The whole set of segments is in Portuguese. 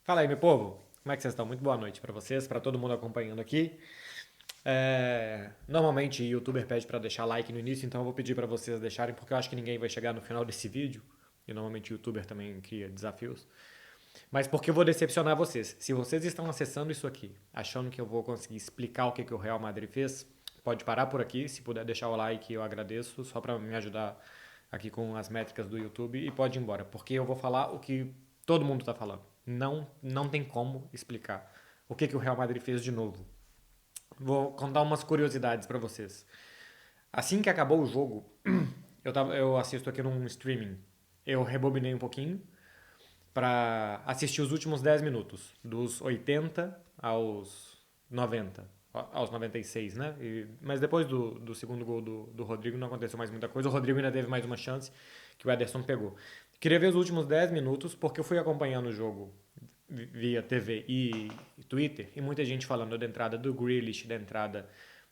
Fala aí, meu povo. Como é que vocês estão? Muito boa noite pra vocês, pra todo mundo acompanhando aqui. Normalmente o YouTuber pede pra deixar like no início, então eu vou pedir pra vocês deixarem, porque eu acho que ninguém vai chegar no final desse vídeo. E normalmente o YouTuber também cria desafios. Mas porque eu vou decepcionar vocês. Se vocês estão acessando isso aqui, achando que eu vou conseguir explicar o que o Real Madrid fez, pode parar por aqui. Se puder deixar o like, eu agradeço, só pra me ajudar aqui com as métricas do YouTube e pode ir embora, porque eu vou falar o que todo mundo está falando. Não tem como explicar o que o Real Madrid fez de novo. Vou contar umas curiosidades para vocês. Assim que acabou o jogo, eu assisto aqui num streaming. Eu rebobinei um pouquinho para assistir os últimos 10 minutos, dos 80 aos 90, aos 96, né? Mas depois do segundo gol do Rodrigo não aconteceu mais muita coisa. O Rodrigo ainda teve mais uma chance que o Ederson pegou. Queria ver os últimos 10 minutos porque eu fui acompanhando o jogo via TV e Twitter e muita gente falando da entrada do Grealish, da entrada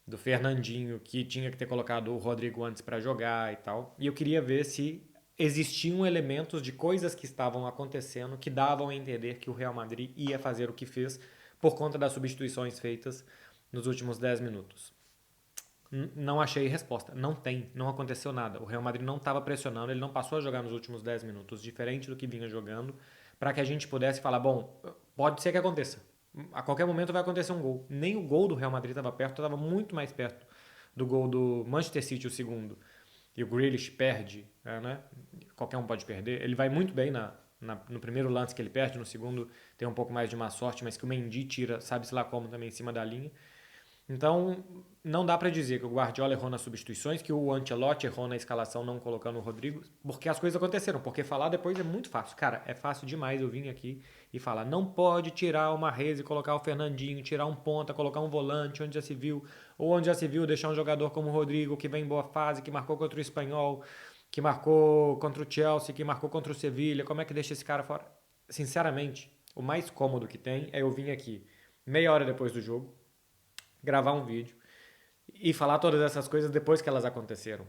do Fernandinho, que tinha que ter colocado o Rodrigo antes para jogar e tal. E eu queria ver se existiam elementos de coisas que estavam acontecendo que davam a entender que o Real Madrid ia fazer o que fez por conta das substituições feitas nos últimos 10 minutos. Não achei resposta. Não tem. Não aconteceu nada. O Real Madrid não estava pressionando, ele não passou a jogar nos últimos 10 minutos, diferente do que vinha jogando, para que a gente pudesse falar: bom, pode ser que aconteça. A qualquer momento vai acontecer um gol. Nem o gol do Real Madrid estava perto, estava muito mais perto do gol do Manchester City, o segundo. E o Grealish perde, né? Qualquer um pode perder. Ele vai muito bem no primeiro lance que ele perde, no segundo tem um pouco mais de má sorte, mas que o Mendy tira, sabe-se lá como, também em cima da linha. Então, não dá para dizer que o Guardiola errou nas substituições, que o Ancelotti errou na escalação não colocando o Rodrigo, porque as coisas aconteceram. Porque falar depois é muito fácil. Cara, é fácil demais eu vir aqui e falar: não pode tirar o Mahrez e colocar o Fernandinho, tirar um ponta, colocar um volante, onde já se viu, ou onde já se viu deixar um jogador como o Rodrigo, que vem em boa fase, que marcou contra o Espanhol, que marcou contra o Chelsea, que marcou contra o Sevilha. Como é que deixa esse cara fora? Sinceramente, o mais cômodo que tem é eu vir aqui meia hora depois do jogo, gravar um vídeo e falar todas essas coisas depois que elas aconteceram.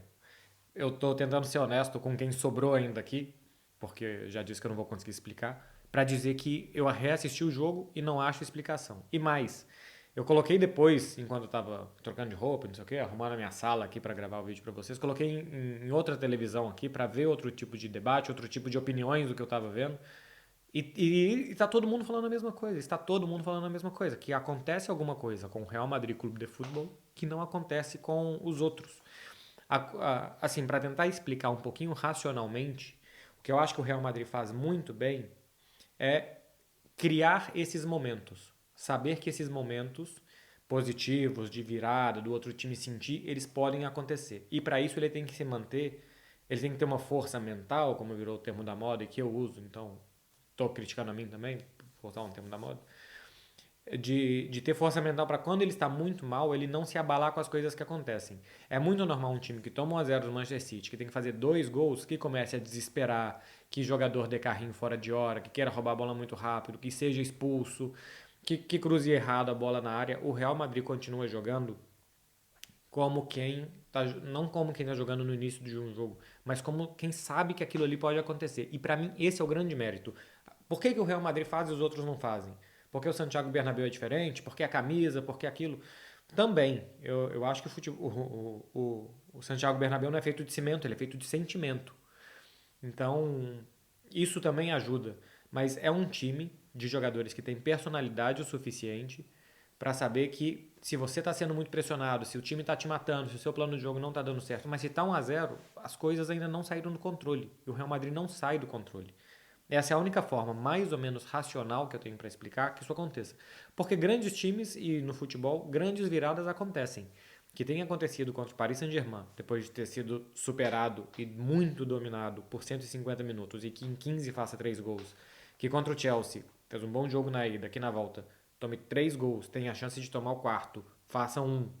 Eu tô tentando ser honesto com quem sobrou ainda aqui, porque já disse que eu não vou conseguir explicar, para dizer que eu reassisti o jogo e não acho explicação. E mais, eu coloquei depois, enquanto eu tava trocando de roupa, não sei o que, arrumando a minha sala aqui para gravar o vídeo para vocês, coloquei em outra televisão aqui para ver outro tipo de debate, outro tipo de opiniões do que eu tava vendo. E está todo mundo falando a mesma coisa. Está todo mundo falando a mesma coisa. Que acontece alguma coisa com o Real Madrid Clube de Futebol que não acontece com os outros. Assim, para tentar explicar um pouquinho racionalmente, o que eu acho que o Real Madrid faz muito bem é criar esses momentos. Saber que esses momentos positivos, de virada, do outro time sentir, eles podem acontecer. E para isso ele tem que se manter, ele tem que ter uma força mental, como virou o termo da moda e que eu uso, então estou criticando a mim também, por usar um termo da moda, de ter força mental para quando ele está muito mal, ele não se abalar com as coisas que acontecem. É muito normal um time que toma 1-0 do Manchester City, que tem que fazer 2 gols, que comece a desesperar, que jogador dê carrinho fora de hora, que queira roubar a bola muito rápido, que seja expulso, que cruze errado a bola na área. O Real Madrid continua jogando como quem tá, não como quem está jogando no início de um jogo, mas como quem sabe que aquilo ali pode acontecer. E para mim esse é o grande mérito. Por que o Real Madrid faz e os outros não fazem? Porque o Santiago Bernabéu é diferente? Porque a camisa? Porque aquilo? Também. Eu acho que o Santiago Bernabéu não é feito de cimento, ele é feito de sentimento. Então, isso também ajuda. Mas é um time de jogadores que tem personalidade o suficiente para saber que se você está sendo muito pressionado, se o time está te matando, se o seu plano de jogo não está dando certo, mas se está 1-0, as coisas ainda não saíram do controle. E o Real Madrid não sai do controle. Essa é a única forma mais ou menos racional que eu tenho para explicar que isso aconteça. Porque grandes times e no futebol, grandes viradas acontecem. Que tem acontecido contra o Paris Saint-Germain, depois de ter sido superado e muito dominado por 150 minutos e que em 15 faça 3 gols. Que contra o Chelsea fez um bom jogo na ida, aqui na volta, tome 3 gols, tem a chance de tomar o quarto, faça um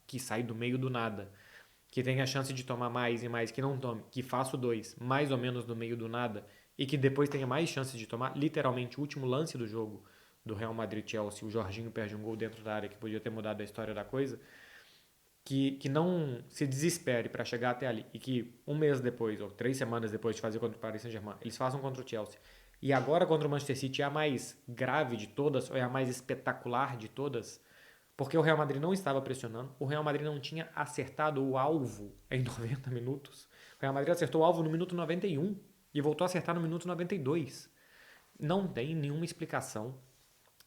que sai do meio do nada. Que tem a chance de tomar mais e mais, que não tome, que faça o 2, mais ou menos no meio do nada, e que depois tenha mais chances de tomar, literalmente o último lance do jogo do Real Madrid-Chelsea, o Jorginho perde um gol dentro da área que podia ter mudado a história da coisa, que não se desespere para chegar até ali, e que um mês depois, ou 3 semanas depois de fazer contra o Paris Saint-Germain, eles façam contra o Chelsea, E agora contra o Manchester City é a mais grave de todas, ou é a mais espetacular de todas, porque o Real Madrid não estava pressionando, o Real Madrid não tinha acertado o alvo em 90 minutos. O Real Madrid acertou o alvo no minuto 91 e voltou a acertar no minuto 92. Não tem nenhuma explicação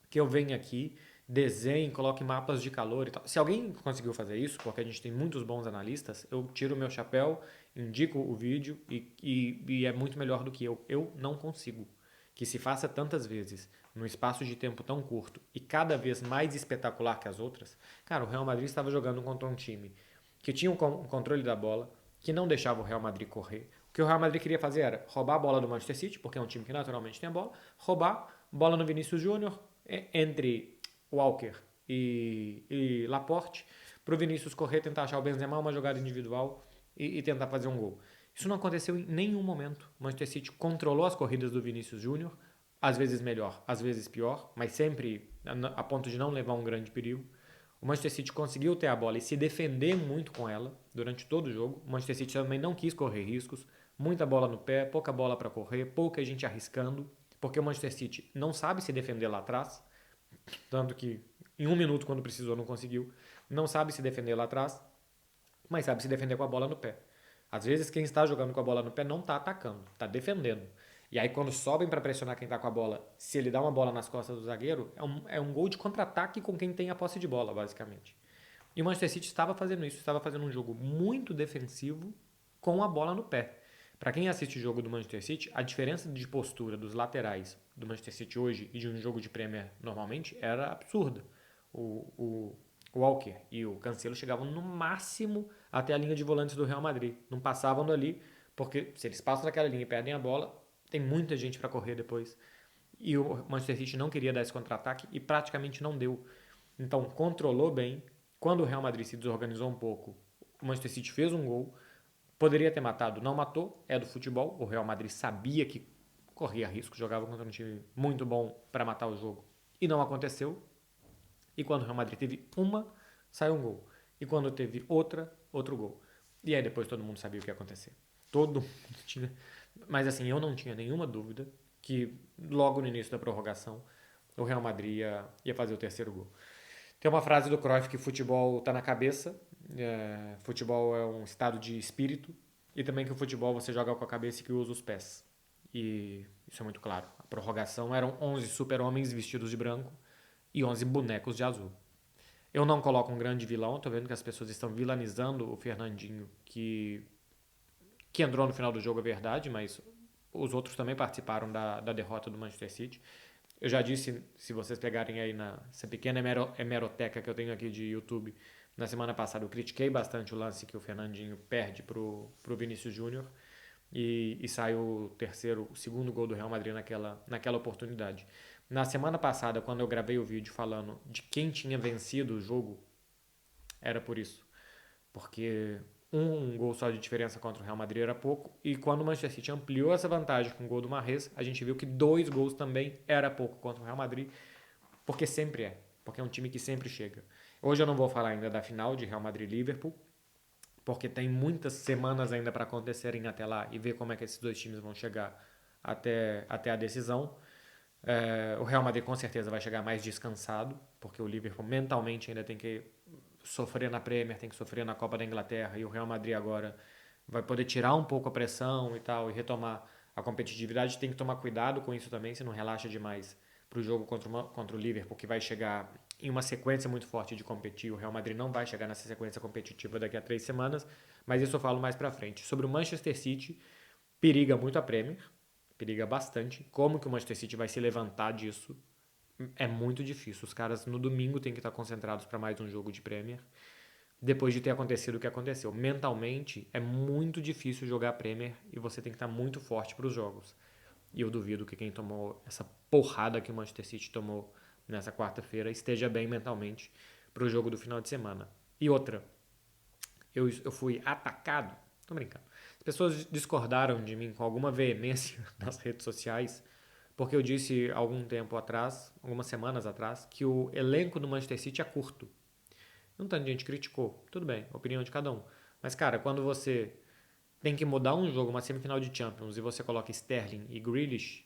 que eu venha aqui, desenhe, coloque mapas de calor e tal. Se alguém conseguiu fazer isso, porque a gente tem muitos bons analistas, eu tiro o meu chapéu, indico o vídeo e é muito melhor do que eu. Eu não consigo. Que se faça tantas vezes, num espaço de tempo tão curto e cada vez mais espetacular que as outras. Cara, o Real Madrid estava jogando contra um time que tinha um controle da bola, que não deixava o Real Madrid correr. O que o Real Madrid queria fazer era roubar a bola do Manchester City, porque é um time que naturalmente tem a bola, roubar bola no Vinícius Júnior, entre Walker e Laporte, para o Vinícius correr, tentar achar o Benzema, uma jogada individual e tentar fazer um gol. Isso não aconteceu em nenhum momento. O Manchester City controlou as corridas do Vinícius Júnior, às vezes melhor, às vezes pior, mas sempre a ponto de não levar um grande perigo. O Manchester City conseguiu ter a bola e se defender muito com ela durante todo o jogo. O Manchester City também não quis correr riscos. Muita bola no pé, pouca bola para correr, pouca gente arriscando, porque o Manchester City não sabe se defender lá atrás, tanto que em um minuto, quando precisou, não conseguiu. Não sabe se defender lá atrás, mas sabe se defender com a bola no pé. Às vezes, quem está jogando com a bola no pé não está atacando, está defendendo. E aí, quando sobem para pressionar quem está com a bola, se ele dá uma bola nas costas do zagueiro, é um gol de contra-ataque com quem tem a posse de bola, basicamente. E o Manchester City estava fazendo isso, estava fazendo um jogo muito defensivo com a bola no pé. Para quem assiste o jogo do Manchester City, a diferença de postura dos laterais do Manchester City hoje e de um jogo de Premier normalmente era absurda. O Walker e o Cancelo chegavam no máximo até a linha de volantes do Real Madrid. Não passavam dali, porque se eles passam daquela linha e perdem a bola, tem muita gente para correr depois. E o Manchester City não queria dar esse contra-ataque e praticamente não deu. Então controlou bem. Quando o Real Madrid se desorganizou um pouco, o Manchester City fez um gol. Poderia ter matado, não matou, é do futebol. O Real Madrid sabia que corria risco, jogava contra um time muito bom para matar o jogo. E não aconteceu. E quando o Real Madrid teve uma, saiu um gol. E quando teve outra, outro gol. E aí depois todo mundo sabia o que ia acontecer. Todo mundo tinha. Mas assim, eu não tinha nenhuma dúvida que logo no início da prorrogação o Real Madrid ia fazer o terceiro gol. Tem uma frase do Cruyff que futebol está na cabeça, futebol é um estado de espírito, e também que o futebol você joga com a cabeça e que usa os pés. E isso é muito claro. A prorrogação eram 11 super-homens vestidos de branco e 11 bonecos de azul. Eu não coloco um grande vilão, tô vendo que as pessoas estão vilanizando o Fernandinho, que entrou no final do jogo, é verdade, mas os outros também participaram da derrota do Manchester City. Eu já disse, se vocês pegarem aí nessa pequena hemeroteca que eu tenho aqui de YouTube, na semana passada eu critiquei bastante o lance que o Fernandinho perde pro Vinícius Júnior e sai o segundo gol do Real Madrid naquela oportunidade. Na semana passada, quando eu gravei o vídeo falando de quem tinha vencido o jogo, era por isso. Porque um gol só de diferença contra o Real Madrid era pouco, e quando o Manchester City ampliou essa vantagem com o gol do Mahrez, a gente viu que 2 gols também era pouco contra o Real Madrid, porque sempre é, porque é um time que sempre chega. Hoje eu não vou falar ainda da final de Real Madrid-Liverpool, porque tem muitas semanas ainda para acontecerem até lá e ver como é que esses dois times vão chegar até a decisão. O Real Madrid com certeza vai chegar mais descansado, porque o Liverpool mentalmente ainda tem que sofrer na Premier, tem que sofrer na Copa da Inglaterra, e o Real Madrid agora vai poder tirar um pouco a pressão e tal, e retomar a competitividade. Tem que tomar cuidado com isso também, se não relaxa demais para o jogo contra o Liverpool, que vai chegar em uma sequência muito forte de competir. O Real Madrid não vai chegar nessa sequência competitiva daqui a 3 semanas, mas isso eu falo mais pra frente. Sobre o Manchester City, periga muito a Premier, periga bastante. Como que o Manchester City vai se levantar disso? É muito difícil. Os caras no domingo têm que estar concentrados para mais um jogo de Premier, depois de ter acontecido o que aconteceu. Mentalmente, é muito difícil jogar Premier e você tem que estar muito forte para os jogos. E eu duvido que quem tomou essa porrada que o Manchester City tomou nessa quarta-feira esteja bem mentalmente para o jogo do final de semana. E outra, eu fui atacado, tô brincando. As pessoas discordaram de mim com alguma veemência nas redes sociais, porque eu disse algum tempo atrás, algumas semanas atrás, que o elenco do Manchester City é curto. Um tanto de gente criticou, tudo bem, opinião de cada um. Mas, cara, quando você tem que mudar um jogo, uma semifinal de Champions, e você coloca Sterling e Grealish,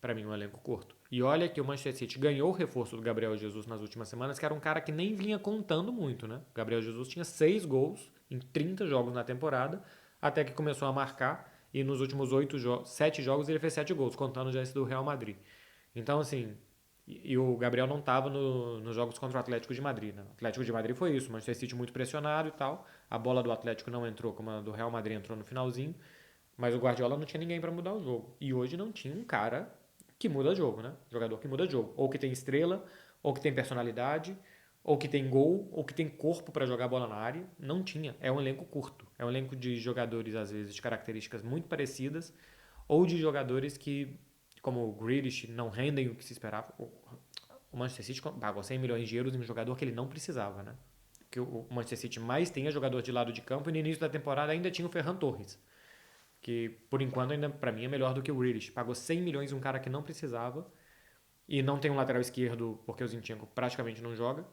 Pra mim, um elenco curto. E olha que o Manchester City ganhou o reforço do Gabriel Jesus nas últimas semanas, que era um cara que nem vinha contando muito, né? O Gabriel Jesus tinha 6 gols em 30 jogos na temporada, até que começou a marcar, e nos últimos 7 jogos ele fez 7 gols, contando já esse do Real Madrid. Então, assim, e o Gabriel não estava nos jogos contra o Atlético de Madrid, né? O Atlético de Madrid foi isso, o Manchester City muito pressionado e tal. A bola do Atlético não entrou como a do Real Madrid entrou no finalzinho, mas o Guardiola não tinha ninguém para mudar o jogo. E hoje não tinha um cara que muda jogo, né? Jogador que muda jogo. Ou que tem estrela, ou que tem personalidade, ou que tem gol, ou que tem corpo para jogar bola na área. Não tinha. É um elenco curto. É um elenco de jogadores, às vezes, de características muito parecidas, ou de jogadores que, como o Grealish, não rendem o que se esperava. O Manchester City pagou 100 milhões de euros em um jogador que ele não precisava, né? Que o Manchester City mais tem é jogador de lado de campo, e no início da temporada ainda tinha o Ferran Torres, que por enquanto ainda para mim é melhor do que o Grealish. Pagou 100 milhões em um cara que não precisava, e não tem um lateral esquerdo porque o Zinchenko praticamente não joga.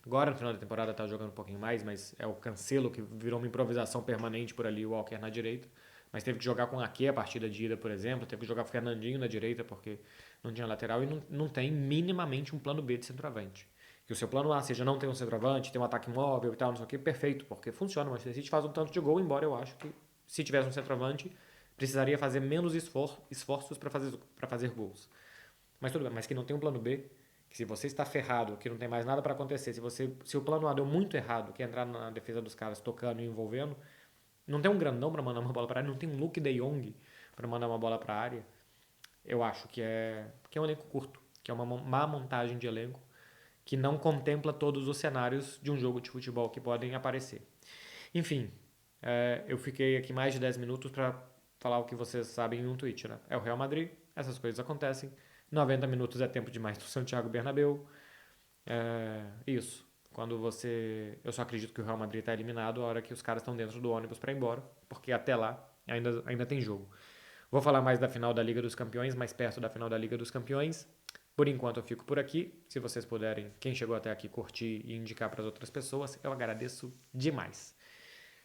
Agora no final da temporada tá jogando um pouquinho mais, mas é o Cancelo que virou uma improvisação permanente por ali, o Walker na direita. Mas teve que jogar com o Ake a partida de ida, por exemplo, teve que jogar com o Fernandinho na direita porque não tinha lateral, e não tem minimamente um plano B de centroavante. Que o seu plano A seja não ter um centroavante, ter um ataque móvel e tal, não sei o que, perfeito, porque funciona. O Manchester City faz um tanto de gol, embora eu acho que se tivesse um centroavante, precisaria fazer menos esforços para fazer gols. Mas tudo bem, mas que não tem um plano B, que se você está ferrado, que não tem mais nada para acontecer, se o plano A deu muito errado, que é entrar na defesa dos caras tocando e envolvendo, não tem um grandão para mandar uma bola para área, não tem um Luke de Jong para mandar uma bola para área. Eu acho que é um elenco curto, que é uma má montagem de elenco, que não contempla todos os cenários de um jogo de futebol que podem aparecer. Enfim, eu fiquei aqui mais de 10 minutos para falar o que vocês sabem em um tweet, né? É o Real Madrid, essas coisas acontecem. 90 minutos é tempo demais do Santiago Bernabéu. Isso. Quando você. Eu só acredito que o Real Madrid está eliminado a hora que os caras estão dentro do ônibus para ir embora, porque até lá ainda tem jogo. Vou falar mais da final da Liga dos Campeões, mais perto da final da Liga dos Campeões. Por enquanto eu fico por aqui. Se vocês puderem, quem chegou até aqui, curtir e indicar para as outras pessoas, eu agradeço demais.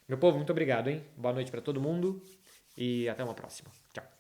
Meu povo, muito obrigado, hein? Boa noite para todo mundo e até uma próxima. Tchau.